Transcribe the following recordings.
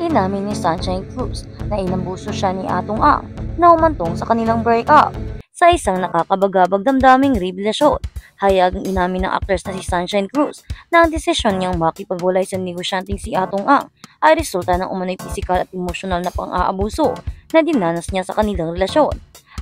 Inamin ni Sunshine Cruz na inambuso siya ni Atong Ang na umantong sa kanilang breakup. Sa isang nakakabagabag damdaming revelasyon, hayagang inamin ng actress na si Sunshine Cruz na ang desisyon niyang makipagwalay sa negosyanteng si Atong Ang ay resulta ng umano'y pisikal at emosyonal na pang-aabuso na dinanas niya sa kanilang relasyon.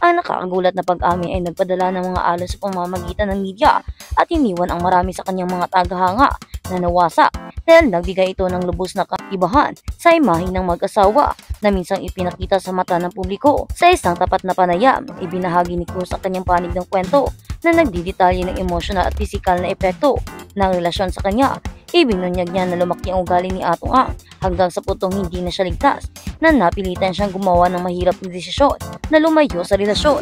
Ang nakakagulat na pag-amin ay nagpadala ng mga alon sa pamamagitan ng media at iniwan ang marami sa kanyang mga tagahanga na nawasak dahil nagbigay ito ng lubos na kaibahan sa imahe ng mag-asawa na minsang ipinakita sa mata ng publiko. Sa isang tapat na panayam, ibinahagi ni Cruz ang kanyang panig ng kwento na nagdidetalye ng emosyonal at pisikal na epekto ng relasyon sa kanya. Ibinunyag niya na lumaki ang ugali ni Atong Ang hanggang sa putong hindi na siya ligtas na napilitan siyang gumawa ng mahirap na desisyon na lumayo sa relasyon.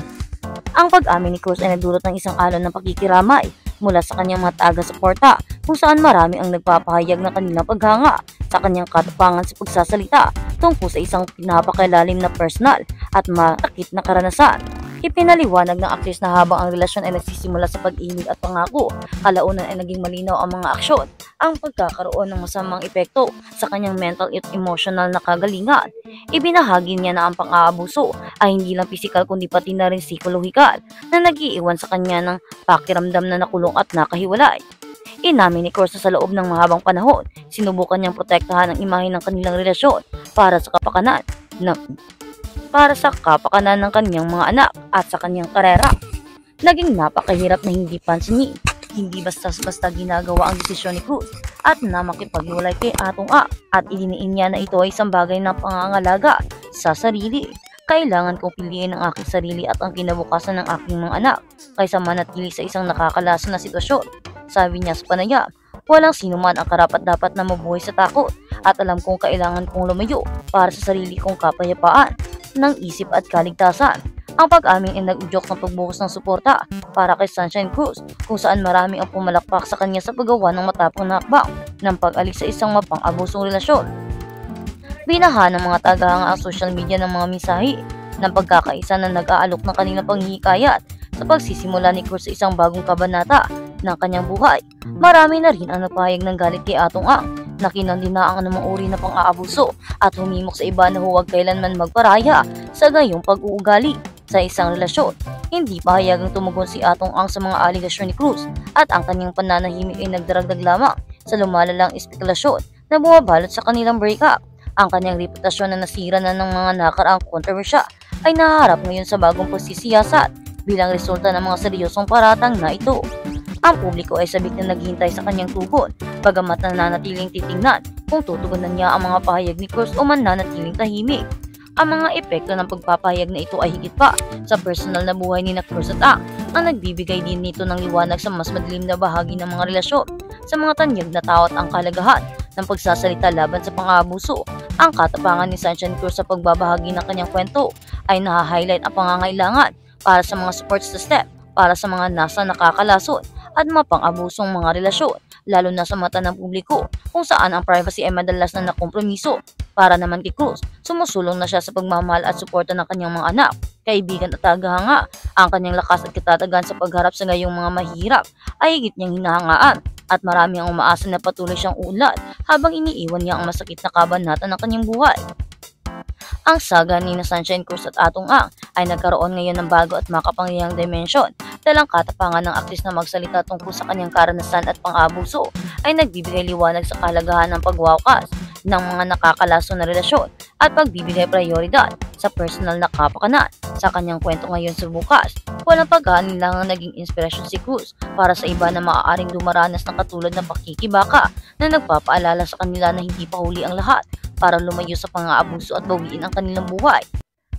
Ang pag-amin ni Cruz ay nagdulot ng isang alon ng pakikiramay mula sa kanyang mga taga-suporta kung saan marami ang nagpapahayag ng kanilang paghanga sa kanyang katapangan sa pagsasalita tungkol sa isang pinapakailalim na personal at matakit na karanasan. Ipinaliwanag ng aktris na habang ang relasyon ay nagsisimula sa pag-ibig at pangako, kalaunan ay naging malinaw ang mga aksyon, ang pagkakaroon ng masamang epekto sa kanyang mental at emotional na kagalingan. Ibinahagi niya na ang pang-aabuso ay hindi lang pisikal kundi pati na rin psikolohikal na nag-iiwan sa kanya ng pakiramdam na nakulong at nakahiwalay. Inamin ni Cruz na sa loob ng mahabang panahon, sinubukan niyang protektahan ang imahe ng kanilang relasyon para sa kapakanan ng kanyang mga anak at sa kanyang karera. Naging napakahirap na hindi pansinin, hindi basta-basta ginagawa ang desisyon ni Cruz at na makipaghiwalay kay Atong Ang at idiniin niya na ito ay isang bagay na pangangalaga sa sarili. Kailangan kong piliin ang aking sarili at ang kinabukasan ng aking mga anak kaysa manatili sa isang nakakalason na sitwasyon. Sabi niya sa panayam, walang sino man ang karapat-dapat na mabuhay sa takot at alam kong kailangan kong lumayo para sa sarili kong kapayapaan ng isip at kaligtasan. Ang pag-amin ay nag-udyok ng pagbuhos ng suporta para kay Sunshine Cruz kung saan marami ang pumalakpak sa kanya sa paggawa ng matapang na hakbang ng pag-alis sa isang mapang-abusong relasyon. Binaha ng mga tagahanga ang social media ng mga mensahe ng pagkakaisa na nag-aalok ng kanilang panghihikayat sa pagsisimula ni Cruz sa isang bagong kabanata ng kanyang buhay. Marami na rin ang nagpahayag ng galit kay Atong Ang na kinandina ang anumang uri na pang-aabuso at humimok sa iba na huwag kailanman magparaya sa gayong pag-uugali sa isang relasyon. Hindi pahayagang tumugon si Atong Ang sa mga aligasyon ni Cruz at ang kanyang pananahimik ay nagdaragdag lamang sa lumalalang espekulasyon na bumabalot sa kanilang breakup. Ang kanyang reputasyon na nasira na ng mga nakaraang kontrobersya ay nahaharap ngayon sa bagong pagsisiyasat bilang resulta ng mga seryosong paratang na ito. Ang publiko ay sabik na naghihintay sa kanyang tugon, bagamat nananatiling titingnan kung tutugunan niya ang mga pahayag ni Cruz o mananatiling tahimik. Ang mga epekto ng pagpapahayag na ito ay higit pa sa personal na buhay ni Cruz at ang nagbibigay din nito ng liwanag sa mas madilim na bahagi ng mga relasyon, sa mga tanyag na tao at ang kalagahan ng pagsasalita laban sa pang-aabuso. Ang katapangan ni Sunshine Cruz sa pagbabahagi ng kanyang kwento ay naha-highlight ang pangangailangan para sa mga support system para sa mga nasa nakakalason at mapang-abusong mga relasyon, lalo na sa mata ng publiko kung saan ang privacy ay madalas na nakompromiso. Para naman kay Cruz, sumusulong na siya sa pagmamahal at suporta ng kanyang mga anak, kaibigan at tagahanga. Ang kanyang lakas at katatagan sa pagharap sa ngayong mga mahirap ay higit niyang hinahangaan at marami ang umaasa na patuloy siyang uunlad habang iniiwan niya ang masakit na kabanata ng kanyang buhay. Ang saga ni Sunshine Cruz at Atong Ang ay nagkaroon ngayon ng bago at makapangyayang dimensyon dahil ang katapangan ng aktris na magsalita tungkol sa kanyang karanasan at pang-abuso ay nagbibigay liwanag sa kahalagahan ng pagwawakas ng mga nakakalason na relasyon at pagbibigay prioridad sa personal na kapakanan. Sa kanyang kwento ngayon sa bukas, walang pag-aalinlangang naging inspirasyon si Cruz para sa iba na maaaring dumaranas ng katulad ng pakikibaka na nagpapaalala sa kanila na hindi pa huli ang lahat para lumayo sa pang-aabuso at bawiin ang kanilang buhay.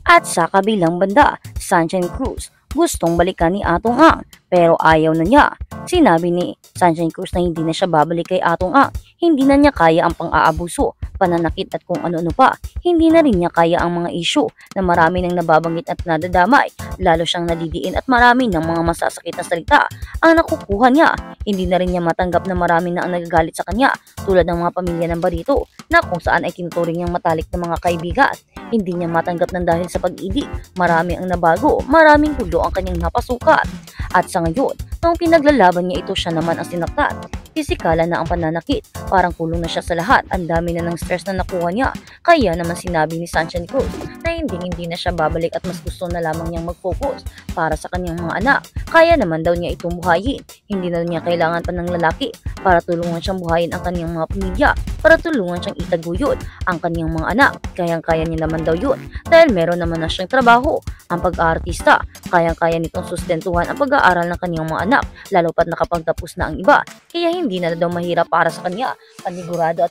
At sa kabilang banda, Sunshine Cruz gustong balikan ni Atong Ang pero ayaw na niya. Sinabi ni Sunshine Cruz na hindi na siya babalik kay Atong Ang. Hindi na niya kaya ang pang-aabuso, pananakit at kung ano-ano pa. Hindi na rin niya kaya ang mga issue na marami nang nababanggit at nadadamay. Lalo siyang nadidiin at marami ng mga masasakit na salita ang nakukuha niya. Hindi na rin niya matanggap na marami na ang nagagalit sa kanya tulad ng mga pamilya ng Barito na kung saan ay tinuturing niyang matalik na mga kaibigan. Hindi niya matanggap ng dahil sa pag-ibig. Marami ang nabago, maraming gulo ang kanyang napasukat. At sa ngayon, Noong pinaglalaban niya ito, siya naman ang sinaktan. Pisikalan na ang pananakit, parang kulong na siya sa lahat, ang dami na ng stress na nakuha niya. Kaya naman sinabi ni Sunshine Cruz na hindi na siya babalik at mas gusto na lamang niyang mag-focus para sa kanyang mga anak. Kaya naman daw niya itong buhayin, hindi na niya kailangan pa ng lalaki para tulungan siyang buhayin ang kanyang mga pamilya, para tulungan siyang itaguyod ang kanyang mga anak. Kayang-kaya niya naman daw yun dahil meron naman na siyang trabaho, ang pag-aartista. Kayang-kaya nitong sustentuhan ang pag-aaral ng kanyang mga anak, lalo pat nakapagtapos na ang iba. Kaya hindi na daw mahirap para sa kanya, panigurado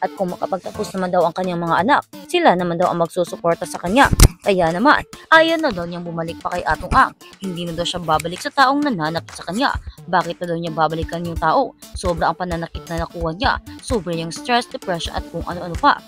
at kung makapagtapos naman daw ang kanyang mga anak, sila naman daw ang magsusuporta sa kanya. Kaya naman, ayaw na daw niyang bumalik pa kay Atong Ang. Hindi na daw siya babalik sa taong nananakit sa kanya. Bakit na daw niya babalikan yung tao? Sobra ang pananakit na nakuha niya, sobra yung stress, depression at kung ano-ano pa.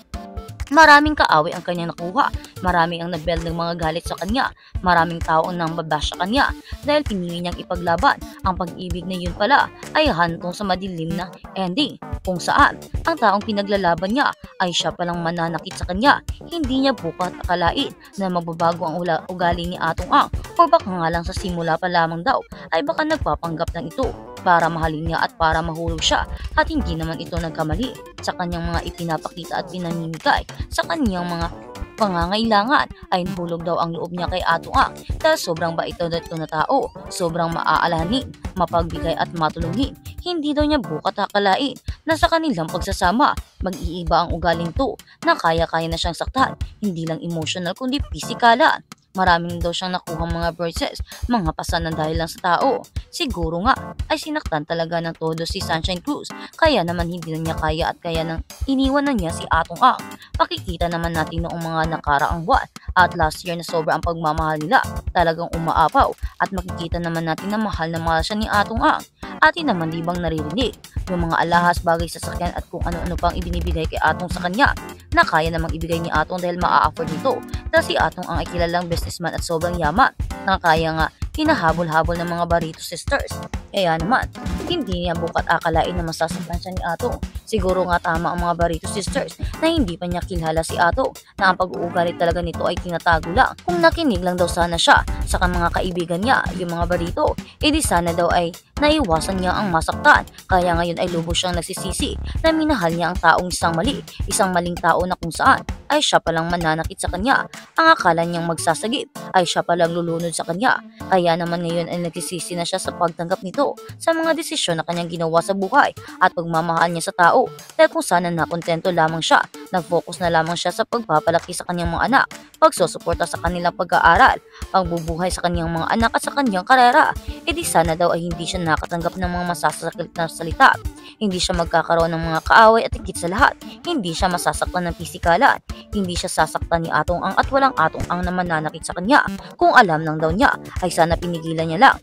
Maraming kaaway ang kanyang nakuha, maraming ang nag-build ng mga galit sa kanya, maraming tao ang nangbabash sa kanya dahil pinili niyang ipaglaban ang pag-ibig na yun pala ay hantong sa madilim na ending, kung saan ang taong pinaglalaban niya ay siya palang mananakit sa kanya. Hindi niya bukat akalain na magbabago ang ugali ni Atong Ang, o baka nga lang sa simula pa lamang daw ay baka nagpapanggap lang ito para mahalin niya at para mahulog siya, at hindi naman ito nagkamali sa kanyang mga ipinapakita at pinamimigay sa kanyang mga pangangailangan. Ay nahulog daw ang loob niya kay Atong Ang dahil sobrang bait daw ito na tao, sobrang maaalahanin, mapagbigay at matulungin. Hindi daw niya bukat akalain na sa kanilang pagsasama mag-iiba ang ugaling to na kaya-kaya na siyang saktan, hindi lang emotional kundi pisikalan. Maraming daw siyang nakuhang mga bruises, mga pasanan dahil lang sa tao. Siguro nga ay sinaktan talaga ng todo si Sunshine Cruz, kaya naman hindi na niya kaya at kaya nang iniwan na niya si Atong Ang. Pakikita naman natin noong mga nakaraang buwan at last year na sobra ang pagmamahal nila, talagang umaapaw, at makikita naman natin na mahal siya ni Atong Ang. Atin naman di bang naririnig yung mga alahas, bagay sa sakyan at kung ano-ano pang ibinibigay kay Atong sa kanya na kaya namang ibigay ni Atong dahil maa-afford nito, dahil si Atong Ang ay kilalang businessman at sobrang yaman na kaya nga hinahabol-habol ng mga Barito sisters. Kaya naman, hindi niya bukat akalain na masasaktan siya ni Atong. Siguro nga tama ang mga Barito sisters na hindi pa niya kilala si Atong, na ang pag-uugali talaga nito ay tinatago lang. Kung nakinig lang daw sana siya sa mga kaibigan niya, yung mga Barito, edi sana daw ay naiwasan niya ang masaktan. Kaya ngayon ay lubos siyang nagsisisi na minahal niya ang taong isang maling tao na kung saan ay siya palang mananakit sa kanya. Ang akala niyang magsasagip ay siya palang lulunod sa kanya. Kaya naman ngayon ay nagsisisi na siya sa pagtanggap nito sa mga desisyon na kanyang ginawa sa buhay at pagmamahal niya sa tao, dahil kung sana nakontento lamang siya, nag-focus na lamang siya sa pagpapalaki sa kanyang mga anak, pagsusuporta sa kanilang pag-aaral, pagbubuhay sa kanyang mga anak at sa kanyang karera, edi sana daw ay hindi siya nakatanggap ng mga masasakit na salita, hindi siya magkakaroon ng mga kaaway at higit sa lahat, hindi siya masasaktan ng pisikalan, hindi siya sasaktan ni Atong Ang at walang Atong Ang na mananakit sa kanya. Kung alam lang daw niya ay sana pinigilan niya lang